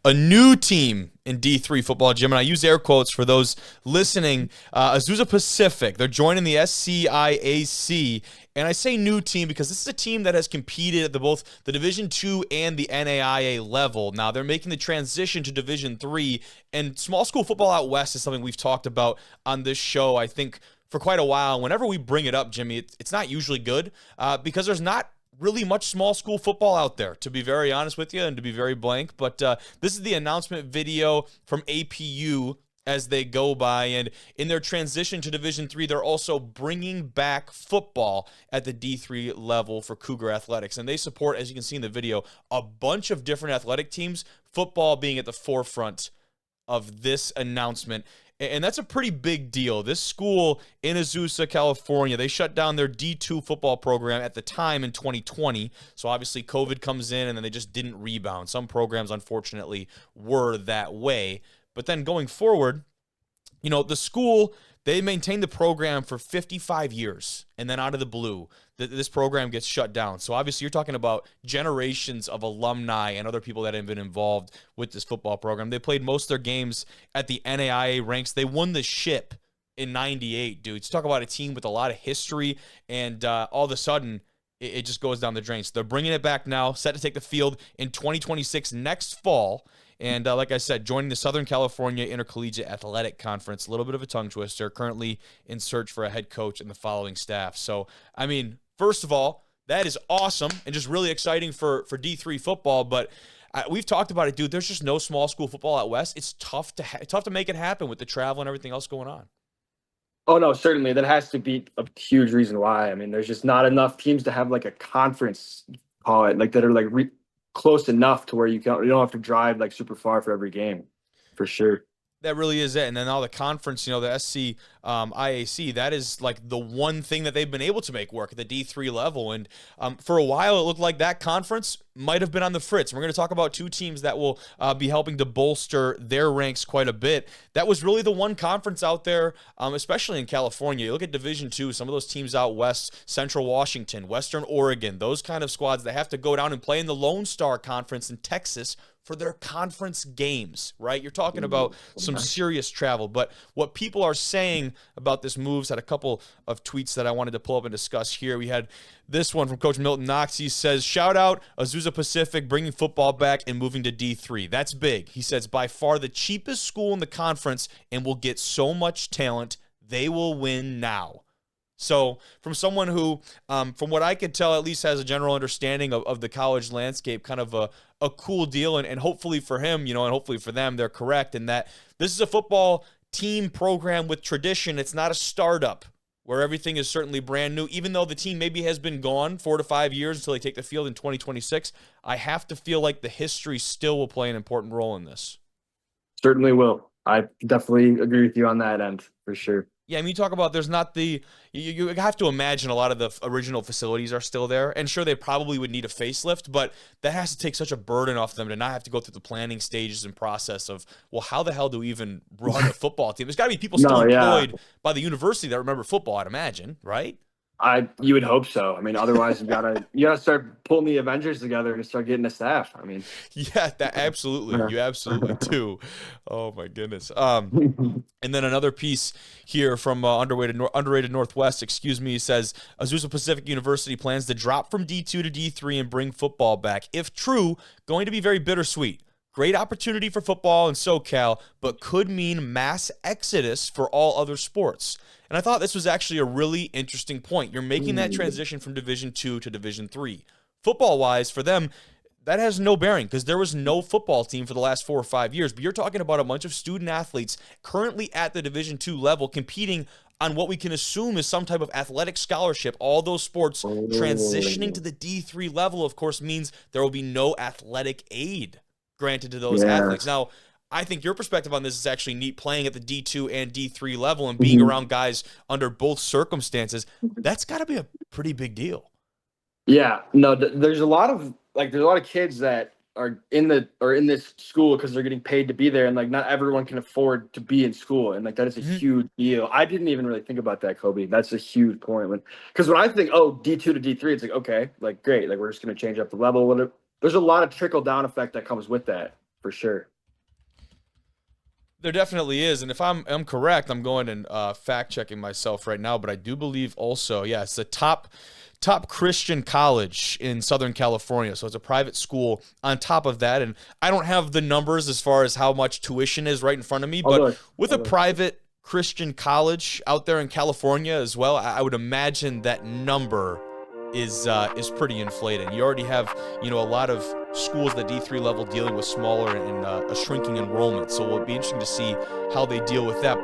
a new team in D3 football, Jim, and I use air quotes for those listening. Azusa Pacific, they're joining the SCIAC, and I say new team because this is a team that has competed at both the Division II and the NAIA level. Now they're making the transition to Division III, and small school football out west is something we've talked about on this show, I think, for quite a while. Whenever we bring it up, Jimmy, it's not usually good because there's not really much small school football out there, to be very honest with you and to be very blank. But this is the announcement video from APU as they go by. And in their transition to Division III, they're also bringing back football at the D3 level for Cougar Athletics. And they support, as you can see in the video, a bunch of different athletic teams, football being at the forefront of this announcement. And that's a pretty big deal. This school in Azusa, California, they shut down their D2 football program at the time in 2020. So obviously COVID comes in and then they just didn't rebound. Some programs, unfortunately, were that way. But then going forward, you know, the school, they maintained the program for 55 years. And then out of the blue, this program gets shut down. So obviously you're talking about generations of alumni and other people that have been involved with this football program. They played most of their games at the NAIA ranks. They won the ship in 98, dudes. Talk about a team with a lot of history, and all of a sudden, it just goes down the drain. So they're bringing it back now, set to take the field in 2026 next fall. And like I said, joining the Southern California Intercollegiate Athletic Conference, a little bit of a tongue twister, currently in search for a head coach and the following staff. So, I mean, first of all, that is awesome and just really exciting for D3 football. But we've talked about it, dude. There's just no small school football out west. It's tough to make it happen with the travel and everything else going on. Oh no, certainly that has to be a huge reason why. I mean, there's just not enough teams to have like a conference, call it, like that are like close enough to where you don't have to drive like super far for every game, for sure. That really is it. And then all the conference, you know, the SC IAC, that is like the one thing that they've been able to make work at the D3 level. And for a while, it looked like that conference might have been on the fritz. We're going to talk about two teams that will be helping to bolster their ranks quite a bit. That was really the one conference out there, especially in California. You look at Division II, some of those teams out west, Central Washington, Western Oregon, those kind of squads that have to go down and play in the Lone Star Conference in Texas for their conference games, right? You're talking about some serious travel. But what people are saying about this moves, had a couple of tweets that I wanted to pull up and discuss here. We had this one from Coach Milton Knox. He says, shout out Azusa Pacific bringing football back and moving to D3. That's big. He says, by far the cheapest school in the conference and will get so much talent. They will win now. So from someone who, from what I could tell, at least has a general understanding of the college landscape, kind of a cool deal. And hopefully for him, you know, and hopefully for them, they're correct in that this is a football team program with tradition. It's not a startup where everything is certainly brand new. Even though the team maybe has been gone 4 to 5 years until they take the field in 2026, I have to feel like the history still will play an important role in this. Certainly will. I definitely agree with you on that end, for sure. Yeah, I mean, you talk about there's not the you have to imagine a lot of the original facilities are still there, and sure, they probably would need a facelift, but that has to take such a burden off them to not have to go through the planning stages and process of, well, how the hell do we even run a football team? There's got to be people still employed by the university that remember football, I'd imagine, right? You would hope so. I mean, otherwise you gotta start pulling the Avengers together and start getting a staff. I mean, yeah, that absolutely, you absolutely do. Oh my goodness. And then another piece here from Underrated Northwest, excuse me, says Azusa Pacific University plans to drop from D2 to D3 and bring football back. If true, going to be very bittersweet. Great opportunity for football in SoCal, but could mean mass exodus for all other sports. And I thought this was actually a really interesting point. You're making that transition from Division II to Division III. Football-wise, for them, that has no bearing because there was no football team for the last 4 or 5 years. But you're talking about a bunch of student athletes currently at the Division II level competing on what we can assume is some type of athletic scholarship. All those sports transitioning to the D3 level, of course, means there will be no athletic aid granted to those athletes. Now, I think your perspective on this is actually neat, playing at the D2 and D3 level and being around guys under both circumstances. That's got to be a pretty big deal. Yeah, no, there's a lot of kids that are in this school because they're getting paid to be there, and like not everyone can afford to be in school, and like that is a huge deal. I didn't even really think about that, Kobe. That's a huge point. Because when I think, oh, D2 to D3, it's like, okay, like great, like we're just gonna change up the level. There's a lot of trickle down effect that comes with that, for sure. There definitely is, and if I'm correct, I'm going and fact checking myself right now, but I do believe also, yeah, it's the top Christian college in Southern California. So it's a private school on top of that, and I don't have the numbers as far as how much tuition is right in front of me, but with a private Christian college out there in California as well, I would imagine that number is pretty inflated. You already have, a lot of schools at the D3 level dealing with smaller and a shrinking enrollment. So it'll be interesting to see how they deal with that.